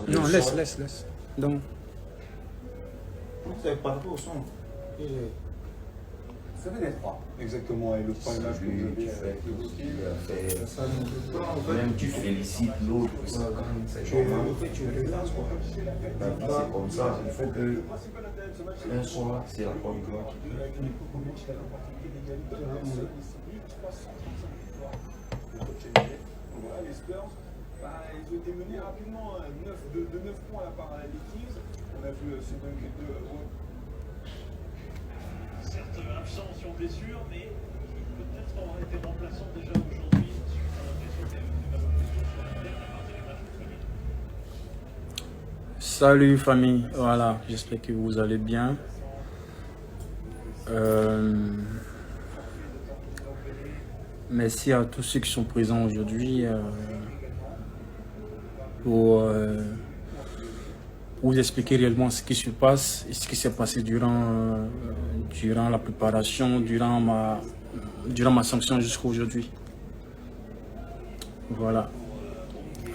Non, laisse. Donc, vous avez parlé au son. Ça venait pas. Exactement, et le parrainage que vous avez fait, même tu félicites l'autre, ça quand même, c'est normal. La vie c'est comme ça, il faut que un soir, c'est la bonne gloire qui les Spurs, ils ont été menés rapidement de 9 points à la part des Kings. On a vu ce dunk de certes absent sur blessure, mais peut-être avoir été remplaçant déjà aujourd'hui suite à l'impression des malheureusement sur la tête à partir du match de famille. salut famille, voilà, j'espère que vous allez bien. Merci à tous ceux qui sont présents aujourd'hui pour vous expliquer réellement ce qui se passe et ce qui s'est passé durant la préparation, durant ma sanction jusqu'à aujourd'hui. Voilà.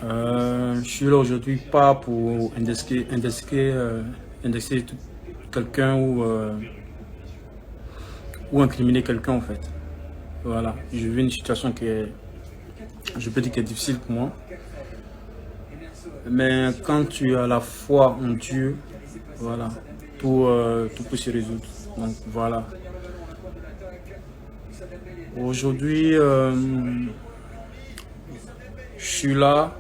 Je suis là aujourd'hui pas pour indexer quelqu'un ou incriminer quelqu'un en fait. Voilà, je vis une situation je peux dire qui est difficile pour moi. Mais quand tu as la foi en Dieu, voilà, tout peut se résoudre. Donc voilà. Aujourd'hui, je suis là.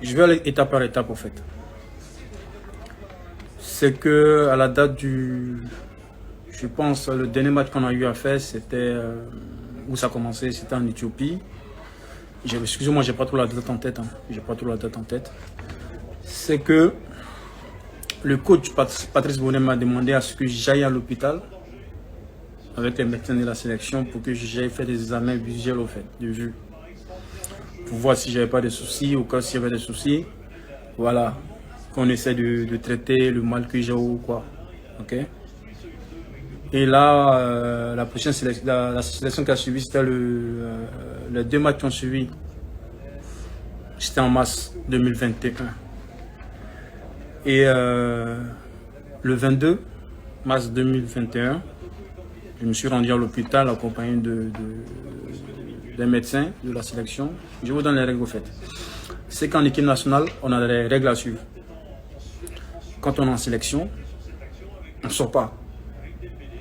Je vais aller étape par étape en fait. C'est que à la date je pense le dernier match qu'on a eu à faire, c'était où ça a commencé, c'était en Éthiopie. Excusez-moi, j'ai pas trop la date en tête. C'est que le coach Patrice Bonnet m'a demandé à ce que j'aille à l'hôpital avec les médecins de la sélection pour que j'aille faire des examens visuels au fait, de vue. Pour voir si j'avais pas de soucis, ou s'il y avait des soucis. Voilà. Qu'on essaie de traiter le mal que j'ai ou quoi. Ok? Et là, la prochaine sélection, la sélection qui a suivi, c'était les 2 matchs qui ont suivi. C'était en mars 2021. Et le 22 mars 2021, je me suis rendu à l'hôpital accompagné des médecins de la sélection. Je vous donne les règles au fait. C'est qu'en équipe nationale, on a des règles à suivre. Quand on est en sélection, on ne sort pas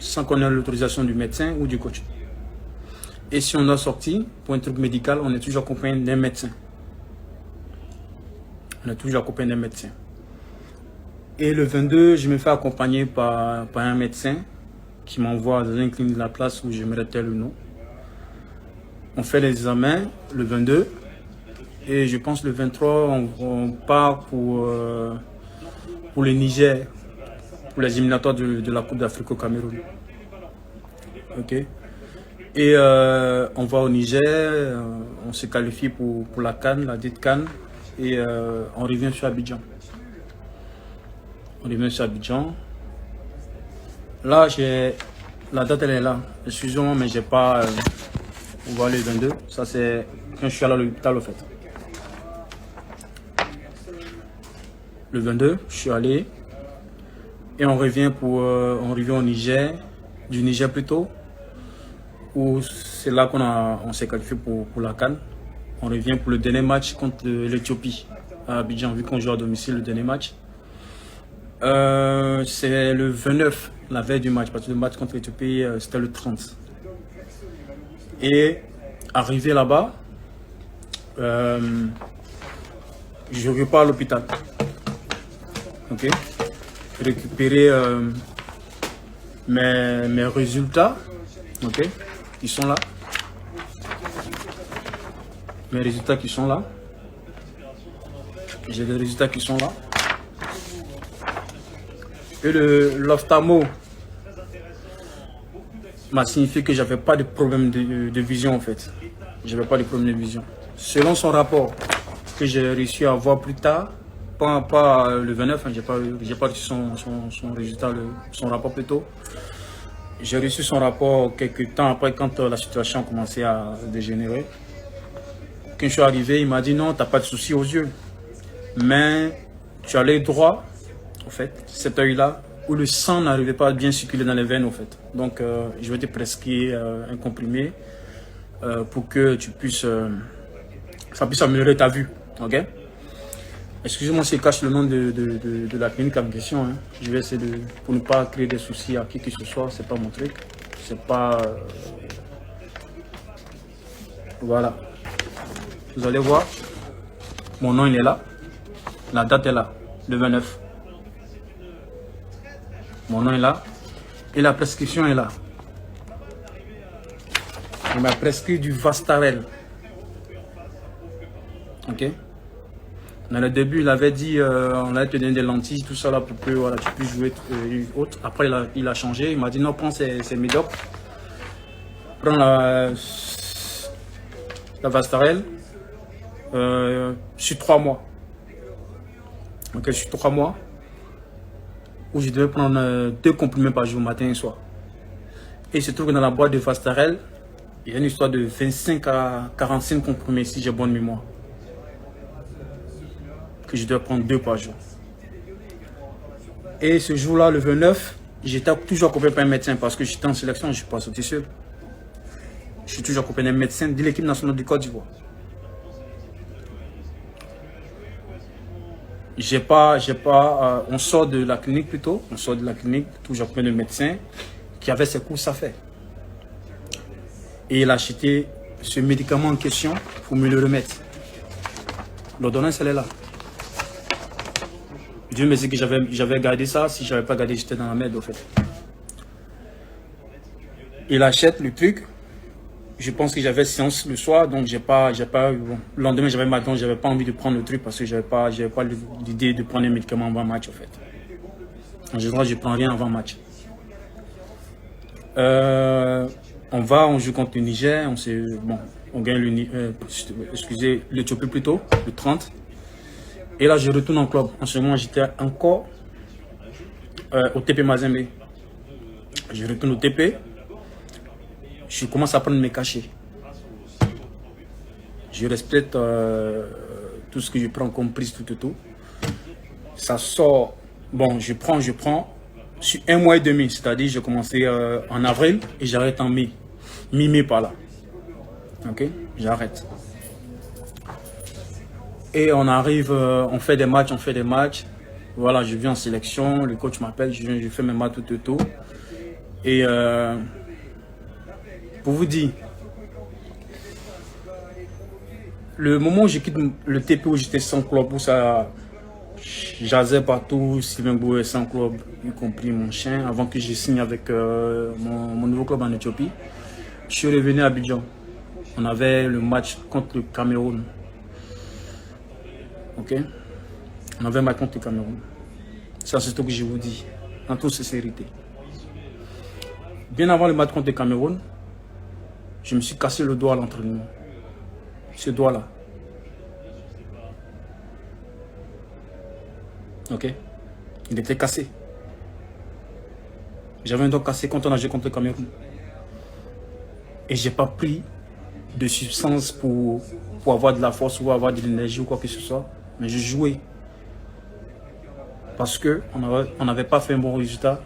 sans qu'on ait l'autorisation du médecin ou du coach. Et si on a sorti pour un truc médical, on est toujours accompagné d'un médecin. Et le 22, je me fais accompagner par un médecin qui m'envoie dans une clinique de la place où j'aimerais tel ou non. On fait les examens le 22 et je pense le 23, on part pour le Niger, pour les éliminatoires de la Coupe d'Afrique au Cameroun. Ok. Et on va au Niger, on se qualifie pour la CAN, la dite CAN, et on revient sur Abidjan. Là, la date elle est là. Excusez-moi, mais j'ai pas. On va aller le 22. Ça c'est quand je suis allé à l'hôpital au fait. Le 22, je suis allé et on revient au Niger, du Niger plutôt, où c'est là on s'est qualifié pour la CAN. On revient pour le dernier match contre l'Éthiopie à Abidjan, vu qu'on joue à domicile le dernier match. C'est le 29, la veille du match, parce que le match contre l'Éthiopie, c'était le 30. Et arrivé là-bas, je repars à l'hôpital. Ok, récupérer mes résultats. Ok, ils sont là. Mes résultats qui sont là. J'ai des résultats qui sont là. Et l'ophtalmo m'a signifié que j'avais pas de problème de vision en fait. J'avais pas de problème de vision. Selon son rapport que j'ai réussi à avoir plus tard, pas le 29, hein, j'ai pas reçu son résultat, son rapport plutôt. J'ai reçu son rapport quelques temps après quand la situation a commencé à dégénérer. Quand je suis arrivé, il m'a dit non, t'as pas de souci aux yeux. mais tu as l'œil droit, en fait, cet œil-là, où le sang n'arrivait pas à bien circuler dans les veines, en fait. Donc, je vais te prescrire un comprimé pour que tu puisses, ça puisse améliorer ta vue, ok? Excusez-moi si je cache le nom de la clinique en question, hein. Je vais essayer de, pour ne pas créer des soucis à qui que ce soit, c'est pas mon truc, c'est pas... Voilà. Vous allez voir, mon nom il est là, la date est là, le 29. Mon nom est là et la prescription est là. Il m'a prescrit du Vastarel. Ok. Dans le début, il avait dit on allait te donner des lentilles, tout ça là pour que voilà, tu puisses jouer autre. Après, il a changé. Il m'a dit non, prends ces médocs. Prends la Vastarel sur 3 mois. Ok, sur 3 mois. Où je devais prendre 2 comprimés par jour, matin et soir. Et il se trouve que dans la boîte de Vastarel, il y a une histoire de 25 à 45 comprimés, si j'ai bonne mémoire. Que je dois prendre 2 par jour. Et ce jour-là, le 29, j'étais toujours accompagné par un médecin parce que j'étais en sélection, je ne suis pas sorti seul. Je suis toujours accompagné d'un médecin de l'équipe nationale du Côte d'Ivoire. On sort de la clinique plutôt, on sort de la clinique, toujours accompagné d'un médecin qui avait ses courses à faire. Et il a acheté ce médicament en question pour me le remettre. L'ordonnance, elle est là. Dieu me dit que j'avais gardé ça. Si je n'avais pas gardé, j'étais dans la merde, en fait. Il achète le truc. Je pense que j'avais séance le soir, donc bon, le lendemain, j'avais ma dent, j'avais pas envie de prendre le truc parce que j'avais pas l'idée de prendre un médicament avant match, en fait. En général, je prends rien avant match. On joue contre le Niger, on gagne l'Éthiopie plutôt, le 30. Et là, je retourne en club. En ce moment, j'étais encore au TP Mazembe. Je retourne au TP. Je commence à prendre mes cachets. Je respecte tout ce que je prends comme prise, tout. Ça sort. Bon, je prends. Sur 1 mois et demi, c'est-à-dire j'ai commencé en avril et j'arrête en mai. Mi-mai par là. Ok, j'arrête. Et on arrive, on fait des matchs. Voilà, je viens en sélection, le coach m'appelle, je fais mes matchs, tout. Et pour vous dire, le moment où je quitte le TP où j'étais sans club, où ça jasait partout, Sylvain Boué sans club, y compris mon chien, avant que je signe avec mon nouveau club en Éthiopie, je suis revenu à Abidjan. On avait le match contre le Cameroun. Ok, on avait un match contre le Cameroun. C'est ce que je vous dis, en toute sincérité. Bien avant le match contre le Cameroun, je me suis cassé le doigt à l'entraînement. Ce doigt-là. Ok, il était cassé. J'avais un doigt cassé quand on a joué contre le Cameroun. Et j'ai pas pris de substance pour avoir de la force ou avoir de l'énergie ou quoi que ce soit. Mais je jouais. Parce qu'on n'avait pas fait un bon résultat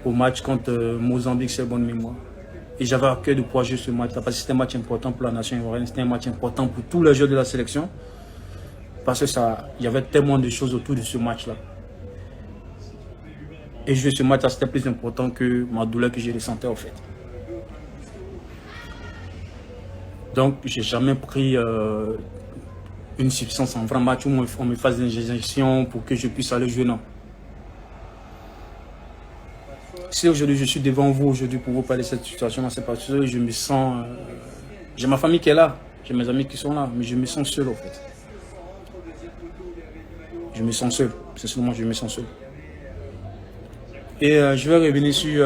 au match contre Mozambique, c'est bonne mémoire. Et j'avais à cœur de pouvoir jouer ce match-là parce que c'était un match important pour la nation ivoirienne. C'était un match important pour tous les joueurs de la sélection. Parce que il y avait tellement de choses autour de ce match-là. Et jouer ce match-là, c'était plus important que ma douleur que je ressentais en fait. Donc, j'ai jamais pris une substance en vrai match où on me fasse des injections pour que je puisse aller jouer, non. Si aujourd'hui je suis devant vous aujourd'hui pour vous parler de cette situation-là, c'est parce que je me sens... j'ai ma famille qui est là, j'ai mes amis qui sont là, mais je me sens seul en fait. Je me sens seul, c'est seulement je me sens seul. Et je vais revenir sur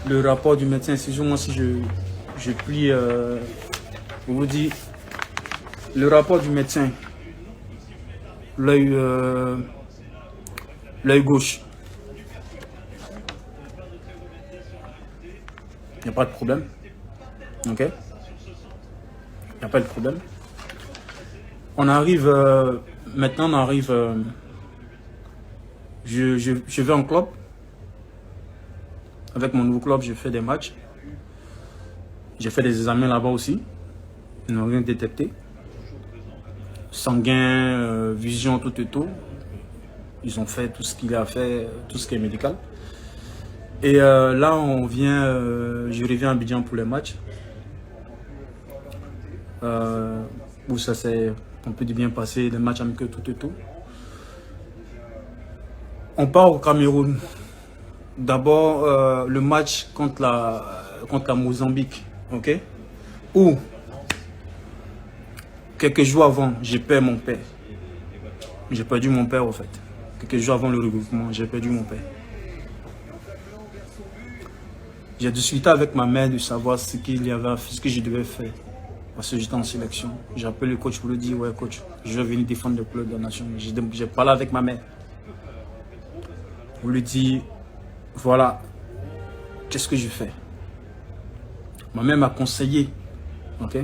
le rapport du médecin. Excusez-moi si je plie... je vous dis, le rapport du médecin, l'œil gauche, il n'y a pas de problème. Ok? Il n'y a pas de problème. On arrive, maintenant on arrive, je vais en club. Avec mon nouveau club, je fais des matchs. J'ai fait des examens là-bas aussi. Ils n'ont rien détecté. Sanguin, vision, tout et tout. Ils ont fait tout ce qu'il a fait, tout ce qui est médical. Et là, on vient, je reviens à Abidjan pour les matchs. Où ça s'est un peu bien passé, les matchs amicaux, tout et tout. On part au Cameroun. D'abord, le match contre la Mozambique, ok? Où, quelques jours avant, j'ai perdu mon père. J'ai perdu mon père, en fait. Quelques jours avant le regroupement, j'ai perdu mon père. J'ai discuté avec ma mère de savoir ce qu'il y avait, ce que je devais faire. Parce que j'étais en sélection. J'ai appelé le coach pour lui dire, ouais coach, je vais venir défendre le club de la nation. J'ai parlé avec ma mère. Pour lui dire, voilà, qu'est-ce que je fais? Ma mère m'a conseillé, ok,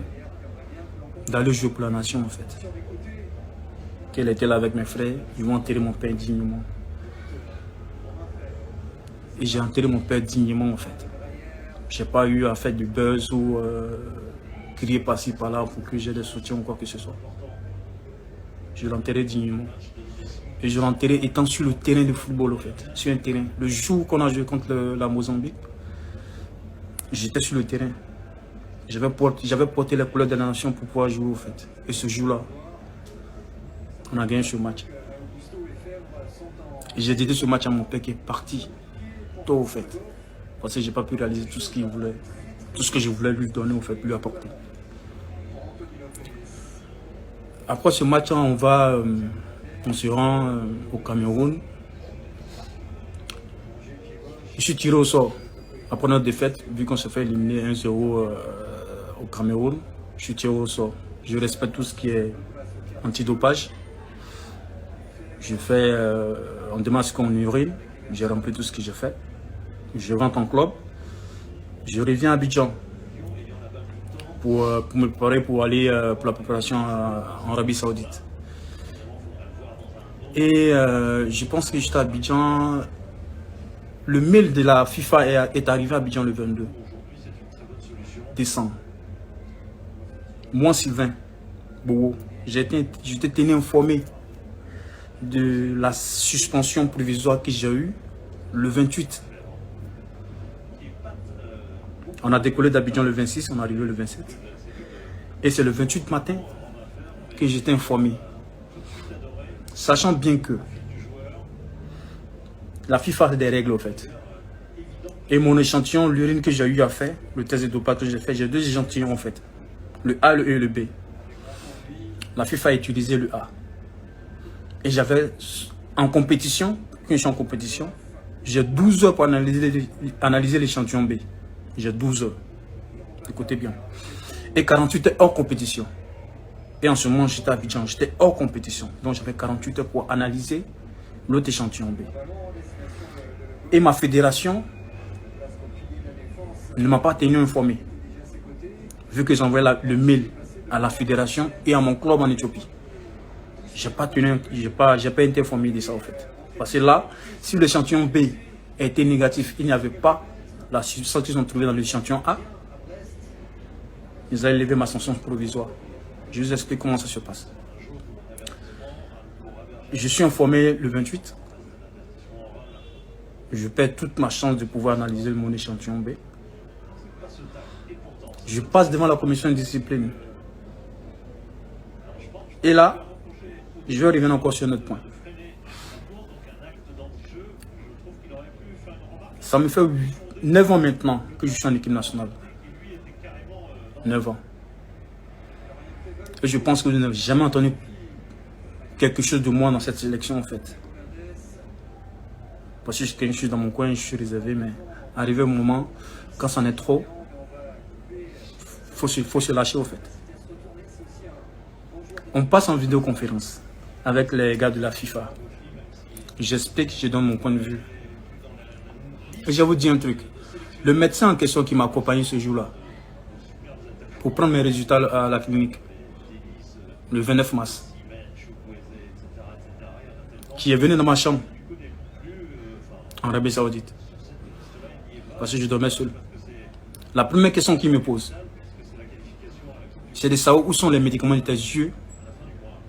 d'aller jouer pour la nation en fait. Qu'elle était là avec mes frères, ils vont enterrer mon père dignement. Et j'ai enterré mon père dignement en fait. J'ai pas eu à faire du buzz ou crier par-ci par-là pour que j'ai des soutiens ou quoi que ce soit. Je l'ai enterré dignement. Et je l'ai enterré étant sur le terrain de football en fait. Sur un terrain. Le jour qu'on a joué contre la Mozambique, j'étais sur le terrain. J'avais porté les couleurs de la nation pour pouvoir jouer au fait. Et ce jour-là, on a gagné ce match. Et j'ai dédié ce match à mon père qui est parti tôt au fait. Parce que j'ai pas pu réaliser tout ce qu'il voulait, tout ce que je voulais lui donner au fait, lui apporter. Après ce match, on se rend au Cameroun. Je suis tiré au sort. Après notre défaite, vu qu'on se fait éliminer 1-0 au Cameroun, je suis tiré au sort. Je respecte tout ce qui est antidopage. Je fais, on demande ce qu'on urine, j'ai rempli tout ce que j'ai fait. Je rentre en club, je reviens à Abidjan pour me préparer pour aller pour la préparation en Arabie Saoudite. Et je pense que j'étais à Abidjan. Le mail de la FIFA est arrivé à Abidjan le 22 décembre. Moi, Sylvain Bogo, j'étais tenu informé de la suspension provisoire que j'ai eue le 28. On a décollé d'Abidjan le 26, on est arrivé le 27. Et c'est le 28 matin que j'étais informé. Sachant bien que la FIFA a des règles au fait. Et mon échantillon, l'urine que j'ai eu à faire, le test de dopage que j'ai fait, j'ai 2 échantillons en fait. Le A, le E et le B. La FIFA a utilisé le A. Et j'avais en compétition, quand je suis en compétition, j'ai 12 heures pour analyser l'échantillon B. J'ai 12 heures. Écoutez bien. Et 48 heures hors compétition. Et en ce moment, j'étais à Abidjan, j'étais hors compétition. Donc j'avais 48 heures pour analyser l'autre échantillon B. Et ma fédération ne m'a pas tenu informé. Vu que j'envoyais le mail à la fédération et à mon club en Éthiopie. J'ai pas été informé de ça en fait. Parce que là, si l'échantillon B était négatif, il n'y avait pas la substance qu'ils ont trouvée dans l'échantillon A, ils allaient lever ma sanction provisoire. Je vous explique comment ça se passe. Je suis informé le 28. Je perds toute ma chance de pouvoir analyser mon échantillon B. Je passe devant la commission de discipline. Et là, je vais revenir encore sur un autre point. Ça me fait 9 ans maintenant que je suis en équipe nationale. 9 ans. Et je pense que vous n'avez jamais entendu quelque chose de moi dans cette sélection en fait. Parce que je suis dans mon coin, je suis réservé, mais arrivé au moment, quand c'en est trop, faut se lâcher au fait. On passe en vidéoconférence avec les gars de la FIFA. J'explique, je donne mon point de vue. Et je vais vous dire un truc. Le médecin en question qui m'a accompagné ce jour-là, pour prendre mes résultats à la clinique, le 29 mars, qui est venu dans ma chambre en Arabie Saoudite, parce que je dormais seul. La première question qu'il me pose, c'est de savoir où sont les médicaments de tes yeux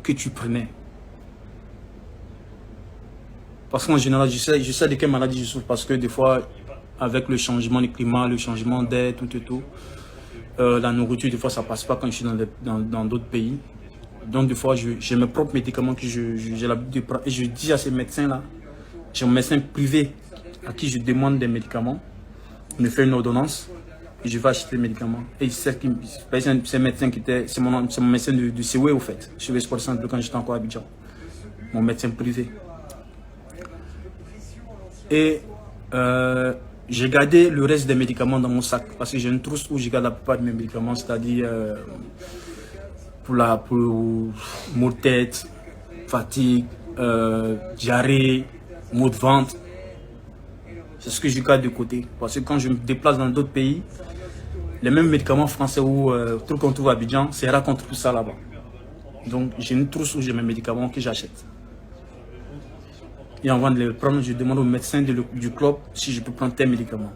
que tu prenais. Parce qu'en général, je sais de quelle maladie je souffre, parce que des fois, avec le changement du climat, le changement d'air, tout, la nourriture, des fois, ça passe pas quand je suis dans d'autres pays. Donc, des fois, j'ai mes propres médicaments que j'ai l'habitude de prendre. Et je dis à ces médecins-là, j'ai un médecin privé à qui je demande des médicaments, il me fait une ordonnance, et je vais acheter les médicaments. Et c'est un médecin qui était, c'est mon médecin du COE, au fait, sur le Sport Centre quand j'étais encore à Abidjan. Mon médecin privé. Et j'ai gardé le reste des médicaments dans mon sac, parce que j'ai une trousse où je garde la plupart de mes médicaments, c'est-à-dire pour maux de tête, fatigue, diarrhée, maux de ventre. C'est ce que je garde de côté. Parce que quand je me déplace dans d'autres pays, les mêmes médicaments français ou tout qu'on trouve à Abidjan, c'est rare qu'on trouve ça là-bas. Donc j'ai une trousse où j'ai mes médicaments que j'achète. Et avant de les prendre, je demande au médecin du club si je peux prendre tes médicaments.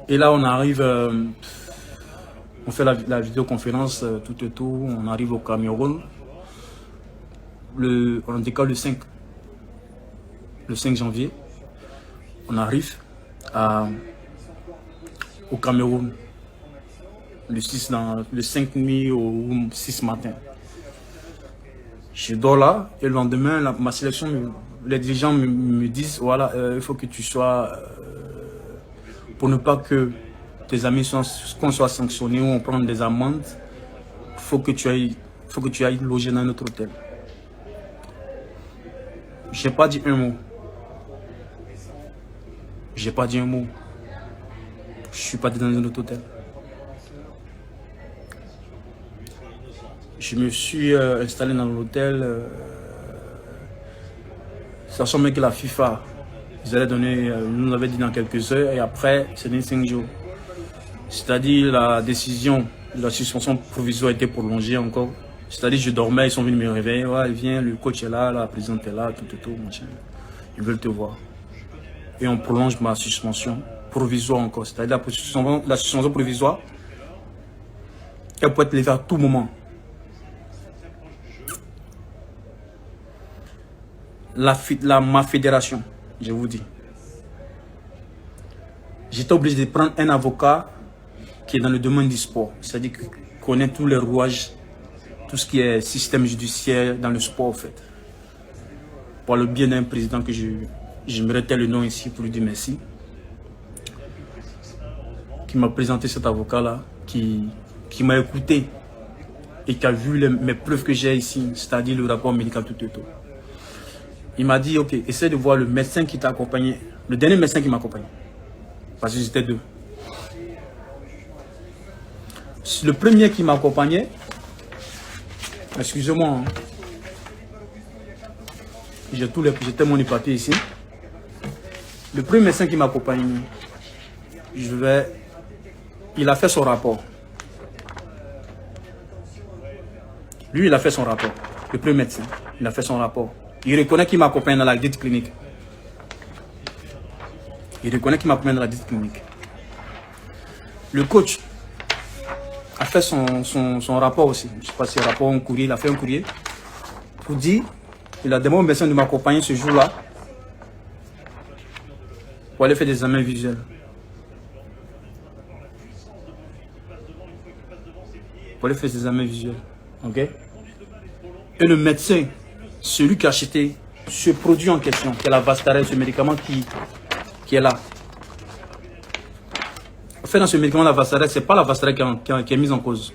Et là, on arrive, on fait la vidéoconférence, tout. On arrive au Cameroun. On décolle le 5 janvier. On arrive au Cameroun le 5 nuit au 6 matin. Je dors là et le lendemain, ma sélection, les dirigeants me disent voilà, il faut que tu sois, pour ne pas que tes amis qu'on soit sanctionnés ou on prenne des amendes, il faut que tu ailles loger dans notre hôtel. Je n'ai pas dit un mot. J'ai pas dit un mot. Je suis pas dans un autre hôtel. Je me suis installé dans l'hôtel. Sachant même que la FIFA, ils allaient donner, nous l'avaient dit dans quelques heures, et après, c'est dans 5 jours. C'est-à-dire la décision de la suspension provisoire a été prolongée encore. C'est-à-dire je dormais, ils sont venus me réveiller. Ouais, viens, le coach est là, la présidente est là, tout, machin. Ils veulent te voir. Et on prolonge ma suspension provisoire encore. C'est-à-dire la suspension provisoire, elle peut être levée à tout moment. Ma fédération, je vous dis, j'étais obligé de prendre un avocat qui est dans le domaine du sport, c'est-à-dire qui connaît tous les rouages, tout ce qui est système judiciaire dans le sport en fait. Pour le bien d'un président que je me retire le nom ici pour lui dire merci, qui m'a présenté cet avocat-là, qui m'a écouté et qui a vu mes preuves que j'ai ici, c'est-à-dire le rapport médical tout. Il m'a dit, ok, essaie de voir le médecin qui t'a accompagné, le dernier médecin qui m'a accompagné, parce que j'étais deux. Le premier qui m'a accompagné, excusez-moi, hein, j'ai tellement de papiers ici. Le premier médecin qui m'a accompagné, il a fait son rapport. Lui, il a fait son rapport. Le premier médecin, il a fait son rapport. Il reconnaît qu'il m'accompagne dans la dite clinique. Le coach a fait son rapport aussi. Je ne sais pas si c'est un rapport ou un courrier. Il a fait un courrier pour dire, il a demandé au médecin de m'accompagner ce jour-là pour aller faire des examens visuels. Ok? Et le médecin, celui qui a acheté ce produit en question, qui est la Vastarel, ce médicament qui est là. En fait, dans ce médicament, la Vastarel, ce n'est pas la Vastarel qui est mise en cause.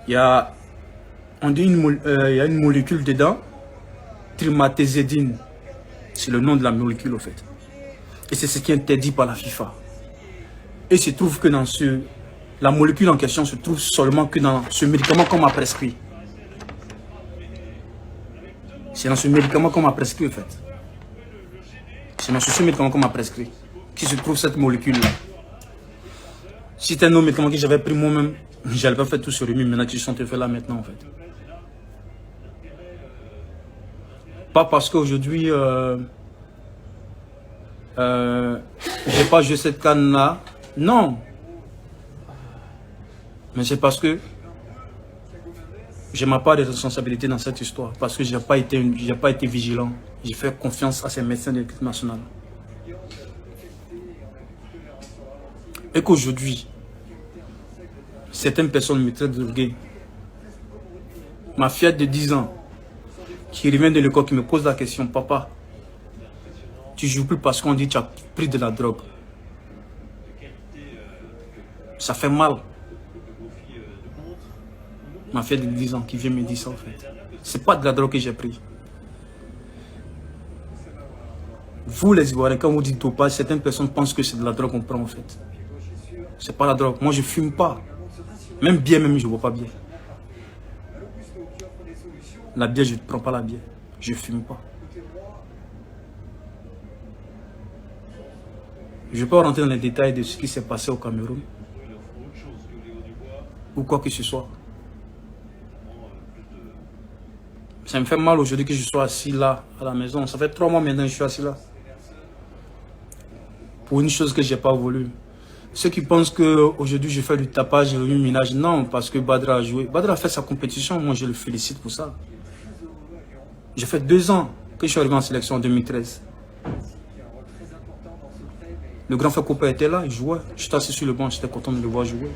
Il y a une molécule dedans, trimathézédine. C'est le nom de la molécule, en fait. Et c'est ce qui est interdit par la FIFA. Et il se trouve que dans la molécule en question se trouve seulement que dans ce médicament qu'on m'a prescrit. C'est dans ce médicament qu'on m'a prescrit, en fait. C'est dans ce médicament qu'on m'a prescrit qui se trouve cette molécule-là. Si c'était un autre médicament que j'avais pris moi-même, J'allais pas faire tout sur lui, maintenant tu sont fait là maintenant en fait. Pas parce qu'aujourd'hui j'ai pas joué cette canne là, non. Mais c'est parce que je n'ai pas de responsabilité dans cette histoire, parce que je n'ai pas été vigilant. J'ai fait confiance à ces médecins de l'équipe nationale. Et qu'aujourd'hui, certaines personnes me traitent de drogué. Ma fillette de 10 ans, qui revient de l'école, qui me pose la question, papa, tu joues plus parce qu'on dit que tu as pris de la drogue. Ça fait mal. Ma fille de 10 ans qui vient me dire ça en fait. C'est pas de la drogue que j'ai pris. Vous les Ivoiriens, quand vous dites dopage, certaines personnes pensent que c'est de la drogue qu'on prend en fait. C'est pas la drogue. Moi je fume pas. Même bière, même je bois pas bière. La bière, je ne prends pas la bière. Je fume pas. Je ne vais pas rentrer dans les détails de ce qui s'est passé au Cameroun. Ou quoi que ce soit. Ça me fait mal aujourd'hui que je sois assis là, à la maison. Ça fait 3 mois maintenant que je suis assis là. Pour une chose que je n'ai pas voulu. Ceux qui pensent qu'aujourd'hui je fais du tapage et du minage, non, parce que Badra a joué. Badra a fait sa compétition, moi je le félicite pour ça. J'ai fait 2 ans que je suis arrivé en sélection en 2013. Le grand frère Coupa était là, il jouait. J'étais assis sur le banc, j'étais content de le voir jouer.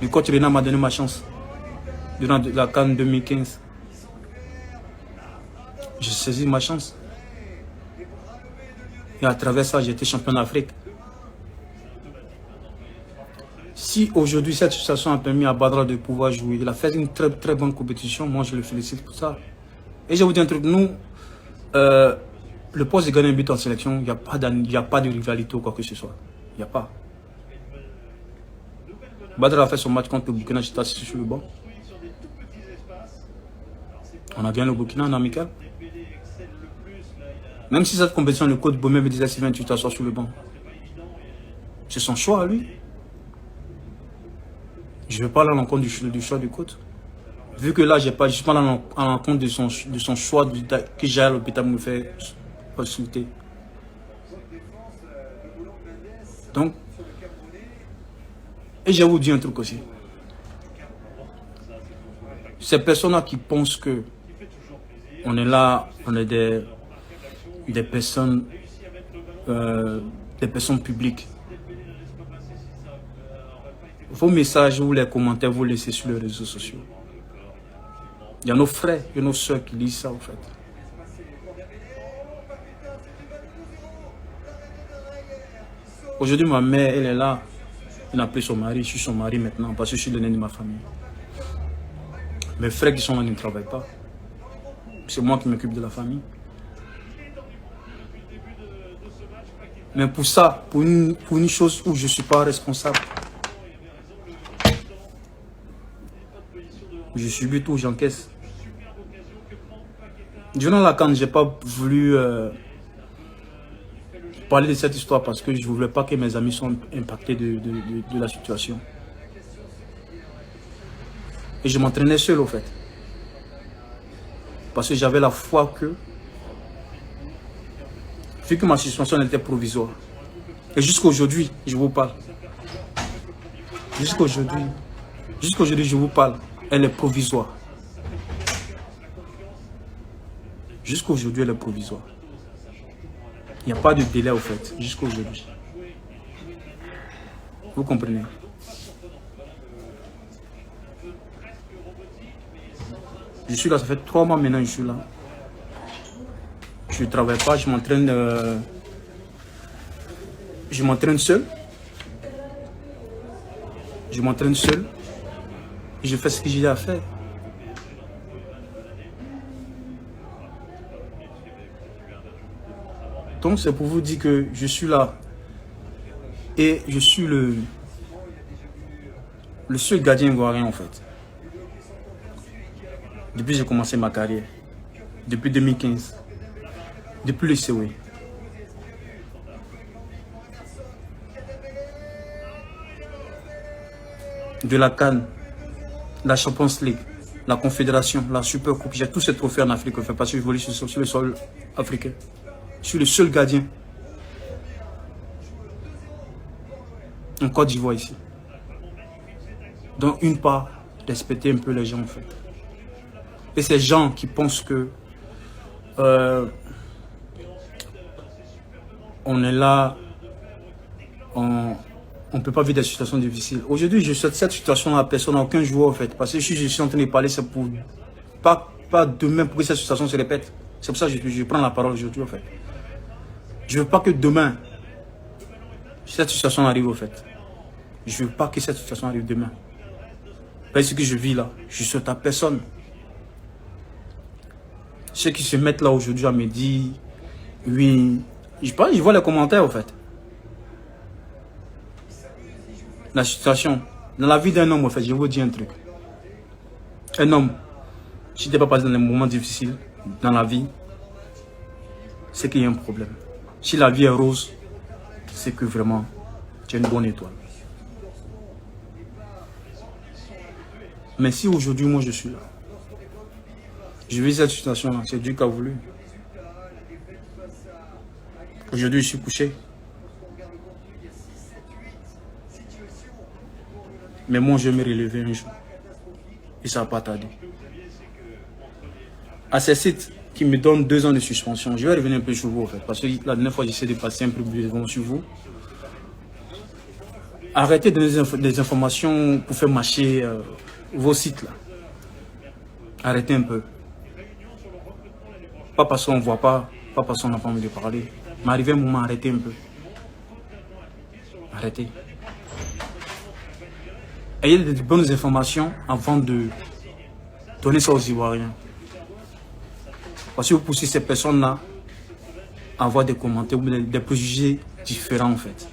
Le coach Renan m'a donné ma chance. Durant la CAN 2015. J'ai saisi ma chance. Et à travers ça, j'ai été champion d'Afrique. Si aujourd'hui cette situation a permis à Badra de pouvoir jouer, il a fait une très bonne compétition, moi je le félicite pour ça. Et je vais vous dire un truc, nous, le poste de gagner un but en sélection, il n'y a pas de rivalité ou quoi que ce soit. Il n'y a pas. Badra a fait son match contre le Burkina, j'étais assis sur le banc. On a gagné le Burkina en amical. Même si cette compétition, le coach Baumé me disait Sylvain, tu t'assois sur le banc. C'est son choix à lui. Je ne vais pas aller à l'encontre du choix du coach. Vu que là, je ne suis pas à l'encontre de son choix que j'ai à l'hôpital me fait consulter. Donc, et je vais vous dire un truc aussi. Ces personnes-là qui pensent que on est là, on est des personnes publiques. Vos messages ou les commentaires, vous laissez sur les réseaux sociaux. Il y a nos frères et nos soeurs qui lisent ça en fait. Aujourd'hui, ma mère, elle est là. Elle a appelé son mari, je suis son mari maintenant parce que je suis l'aîné de ma famille. Mes frères qui sont là ne travaillent pas. C'est moi qui m'occupe de la famille. Mais pour ça, pour une chose où je ne suis pas responsable, je subis tout, j'encaisse. Durant la CAN, je n'ai pas voulu parler de cette histoire parce que je ne voulais pas que mes amis soient impactés de la situation. Et je m'entraînais seul au fait. Parce que j'avais la foi que, vu que ma suspension était provisoire, et jusqu'à aujourd'hui, je vous parle. Jusqu'à aujourd'hui, je vous parle. Elle est provisoire. Jusqu'à aujourd'hui, elle est provisoire. Il n'y a pas de délai au fait, jusqu'à aujourd'hui. Vous comprenez? Je suis là, ça fait 3 mois maintenant que je suis là. Je ne travaille pas, je m'entraîne seul. Je m'entraîne seul. Et je fais ce que j'ai à faire. Donc c'est pour vous dire que je suis là. Et je suis le seul gardien ivoirien en fait. Depuis que j'ai commencé ma carrière. Depuis 2015. Depuis le COE. de la CAN, la Champions League, la Confédération, la Super Coupe. J'ai tous ces trophées en Afrique en fait, parce que je volais sur le sol africain. Je suis le seul gardien en Côte d'Ivoire ici. Donc une part, respecter un peu les gens en fait. Et ces gens qui pensent que on est là, on ne peut pas vivre des situations difficiles. Aujourd'hui, je suis cette situation-là, personne n'a aucun joueur en fait. Parce que si je suis en train de parler, c'est pour pas demain pour que cette situation se répète. C'est pour ça que je prends la parole aujourd'hui en fait. Je ne veux pas que demain, cette situation arrive en fait. Je ne veux pas que cette situation arrive demain. Parce que ce que je vis là, je souhaite à personne. Ceux qui se mettent là aujourd'hui à me dire, oui, je vois les commentaires en fait. La situation, dans la vie d'un homme en fait, je vous dis un truc. Un homme, si tu n'es pas passé dans des moments difficiles dans la vie, c'est qu'il y a un problème. Si la vie est rose, c'est que vraiment, tu es une bonne étoile. Mais si aujourd'hui, moi je suis là, je vis cette situation-là, c'est Dieu qui a voulu. Aujourd'hui, je suis couché. Mais moi, je vais me relever un jour. Et ça va pas tarder. À ces sites qui me donnent 2 ans de suspension, je vais revenir un peu sur vous en fait. Parce que la dernière fois, j'essaie de passer un peu plus devant sur vous. Arrêtez de donner des informations pour faire marcher vos sites là. Arrêtez un peu. Pas parce qu'on ne voit pas, pas parce qu'on n'a pas envie de parler. Mais arrivé un moment, arrêtez un peu. Arrêtez. Ayez de bonnes informations avant de donner ça aux Ivoiriens. Parce que vous poussez ces personnes-là à avoir des commentaires ou des préjugés différents en fait.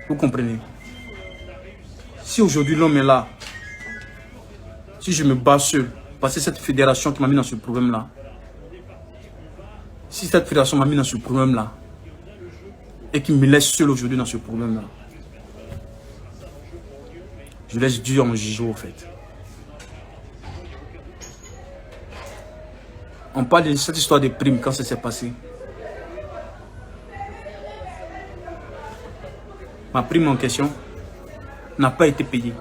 Vous comprenez? Si aujourd'hui l'homme est là, si je me bats seul, parce que cette fédération qui m'a mis dans ce problème-là, si cette fédération m'a mis dans ce problème-là, et qui me laisse seul aujourd'hui dans ce problème-là, je laisse Dieu en juger au fait. On parle de cette histoire de primes quand ça s'est passé. Ma prime en question n'a pas été payée.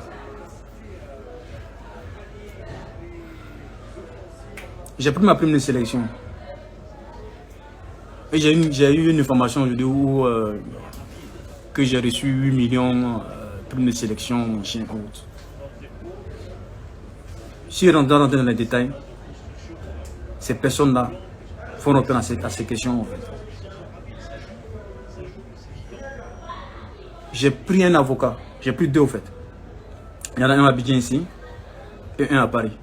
J'ai pris ma prime de sélection. Et j'ai eu une information aujourd'hui où que j'ai reçu 8 millions prime de sélection chez autre. Si je rentre dans les détails, ces personnes-là font répondre à ces questions en fait. J'ai pris un avocat, j'ai pris 2 au fait. Il y en a un à Abidjan ici et un à Paris.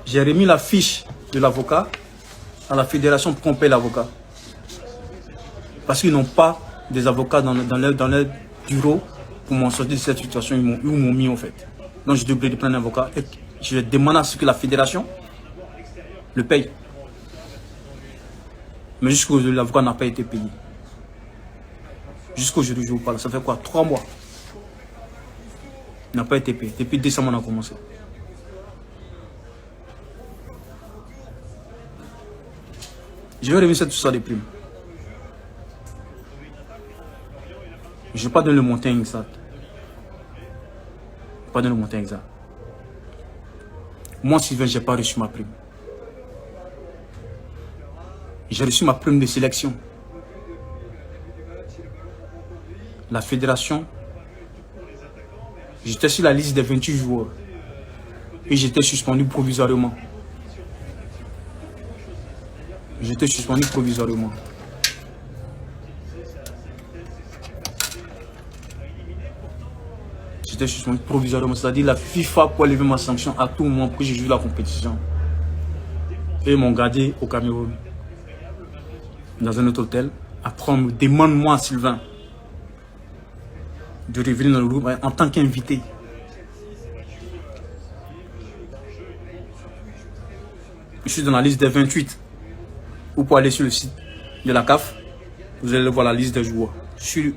J'ai remis la fiche de l'avocat à la fédération pour qu'on paye l'avocat. Parce qu'ils n'ont pas des avocats dans leur bureau pour m'en sortir de cette situation. Ils m'ont mis en fait. Donc je devrais prendre un avocat et je vais demander à ce que la fédération le paye. Mais jusqu'aujourd'hui, l'avocat n'a pas été payé. Jusqu'aujourd'hui, je vous parle. Ça fait quoi? 3 mois. Il n'a pas été payé. Depuis décembre, on a commencé. Je vais revenir sur tout ça des primes. Je ne vais pas donner le montant exact. Je ne vais pas donner le montant exact. Moi, Sylvain, je n'ai pas reçu ma prime. J'ai reçu ma prime de sélection. La fédération, j'étais sur la liste des 28 joueurs. Et j'étais suspendu provisoirement. J'étais suspendu provisoirement. J'étais suspendu provisoirement. C'est-à-dire la FIFA pour lever ma sanction à tout moment pour que je joue la compétition. Et ils m'ont gardé au Cameroun. Dans un autre hôtel. Après on me demande moi Sylvain de revenir dans le groupe en tant qu'invité. Je suis dans la liste des 28. Ou pour aller sur le site de la CAF, vous allez voir la liste des joueurs. Je suis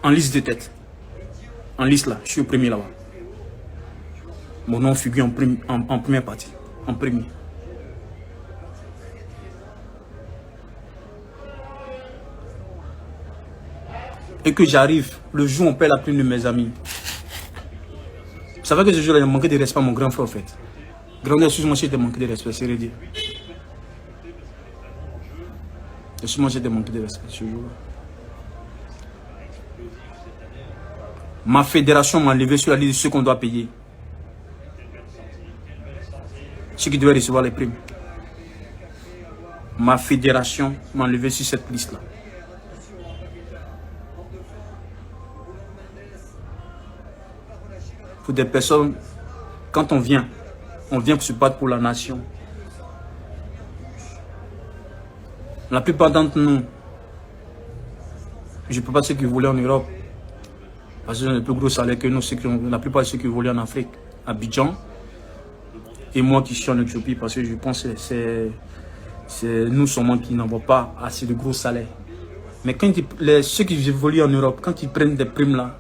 en liste de tête. En liste là, je suis au premier là-bas. Mon nom figure en première partie. En premier. Et que j'arrive, le jour où on perd la prime de mes amis. Vous savez que ce jour-là, il a manqué de respect à mon grand frère, en fait. Grand frère, excuse-moi, j'ai manqué de respect, c'est dire. Excuse-moi, j'ai manqué de respect ce jour-là. Ma fédération m'a enlevé sur la liste de ceux qu'on doit payer. Ceux qui devaient recevoir les primes. Ma fédération m'a enlevé sur cette liste-là. Pour des personnes, quand on vient pour se battre pour la nation. La plupart d'entre nous, je ne peux pas ceux qui voulaient en Europe, parce qu'ils ont le plus gros salaire que nous, la plupart de ceux qui voulaient en Afrique, à Abidjan, et moi qui suis en Éthiopie, parce que je pense que c'est nous seulement qui n'avons pas assez de gros salaires. Mais quand ceux qui évoluent en Europe, quand ils prennent des primes là,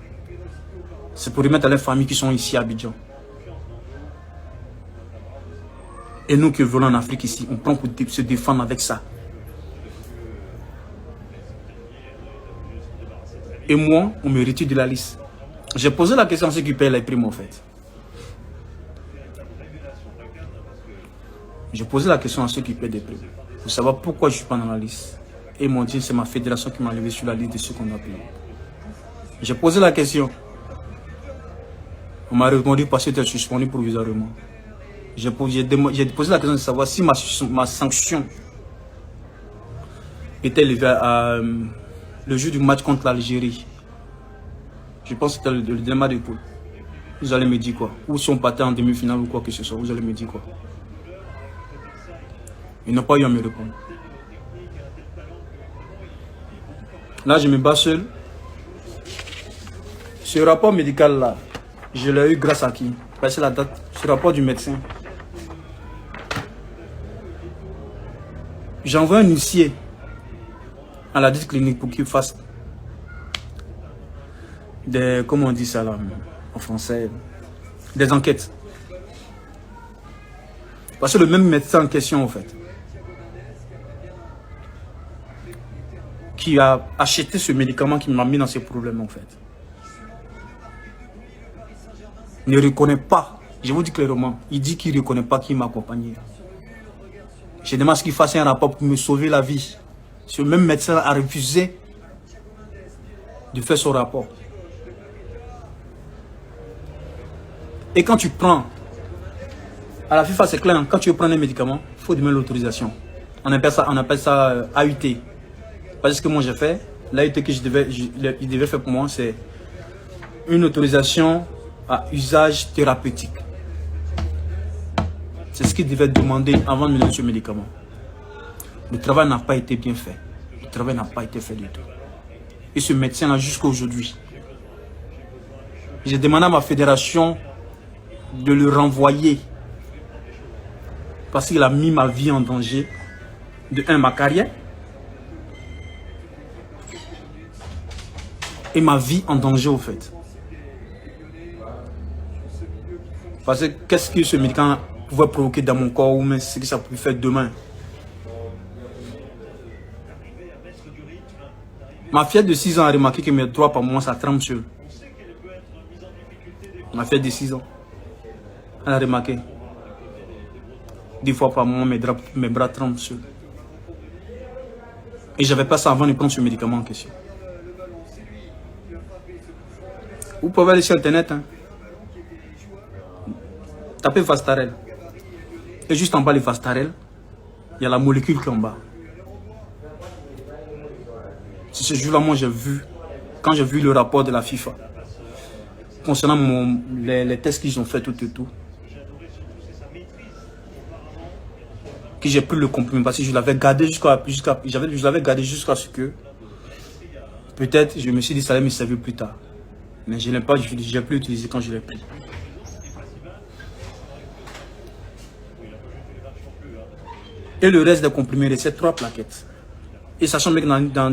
c'est pour remettre à leurs familles qui sont ici à Abidjan. Et nous qui volons en Afrique ici, on prend pour se défendre avec ça. Et moi, on me retire de la liste. J'ai posé la question à ceux qui payent les primes en fait. J'ai posé la question à ceux qui payent des primes. Pour savoir pourquoi je ne suis pas dans la liste. Et ils m'ont dit c'est ma fédération qui m'a enlevé sur la liste de ceux qu'on a payés. J'ai posé la question. On m'a répondu parce que tu es suspendu provisoirement. J'ai posé la question de savoir si ma sanction était levée le jour du match contre l'Algérie. Je pense que c'était le dilemma de poule. Vous allez me dire quoi? Ou si on partait en demi-finale ou quoi que ce soit, vous allez me dire quoi? Ils n'ont pas eu à me répondre. Là, je me bats seul. Ce rapport médical là, je l'ai eu grâce à qui? Parce que la date, ce rapport du médecin. J'envoie un huissier à la dite clinique pour qu'il fasse des, comment on dit ça là en français, des enquêtes. Parce que le même médecin en question en fait, qui a acheté ce médicament qui m'a mis dans ces problèmes en fait, ne reconnaît pas, je vous dis clairement, il dit qu'il ne reconnaît pas qui m'a accompagné. Je demande à ce qu'il fasse un rapport pour me sauver la vie. Ce même médecin a refusé de faire son rapport. Et quand tu prends, à la FIFA c'est clair, quand tu veux prendre un médicament, il faut demander l'autorisation. On appelle ça AUT. Parce que moi j'ai fait, l'AUT que il devait faire pour moi, c'est une autorisation à usage thérapeutique. C'est ce qu'il devait demander avant de me donner ce médicament. Le travail n'a pas été bien fait. Le travail n'a pas été fait du tout. Et ce médecin-là, jusqu'à aujourd'hui, j'ai demandé à ma fédération de le renvoyer. Parce qu'il a mis ma vie en danger. De un, ma carrière. Et ma vie en danger, au fait. Parce que qu'est-ce que ce médicament pouvait provoquer dans mon corps ou même ce que ça pouvait faire demain. Ma fille de 6 ans a remarqué que mes droits par mois ça trempe seul. Ma fille de 6 ans, elle a remarqué. 10 fois par mois mes bras tremblent seul. Et j'avais pas ça avant de prendre ce médicament en question. Vous pouvez aller sur internet. Hein. Tapez Vastarel. Et juste en bas de Vastarel, il y a la molécule qui est en bas. C'est ce jour-là, moi j'ai vu, quand j'ai vu le rapport de la FIFA, concernant les tests qu'ils ont fait tout et tout, que j'ai pris le comprimé parce que je l'avais gardé jusqu'à ce que, peut-être, je me suis dit ça allait me servir plus tard. Mais je ne l'ai pas, je n'ai plus utilisé quand je l'ai pris. Et le reste des comprimés, c'est 3 plaquettes. Et sachant que dans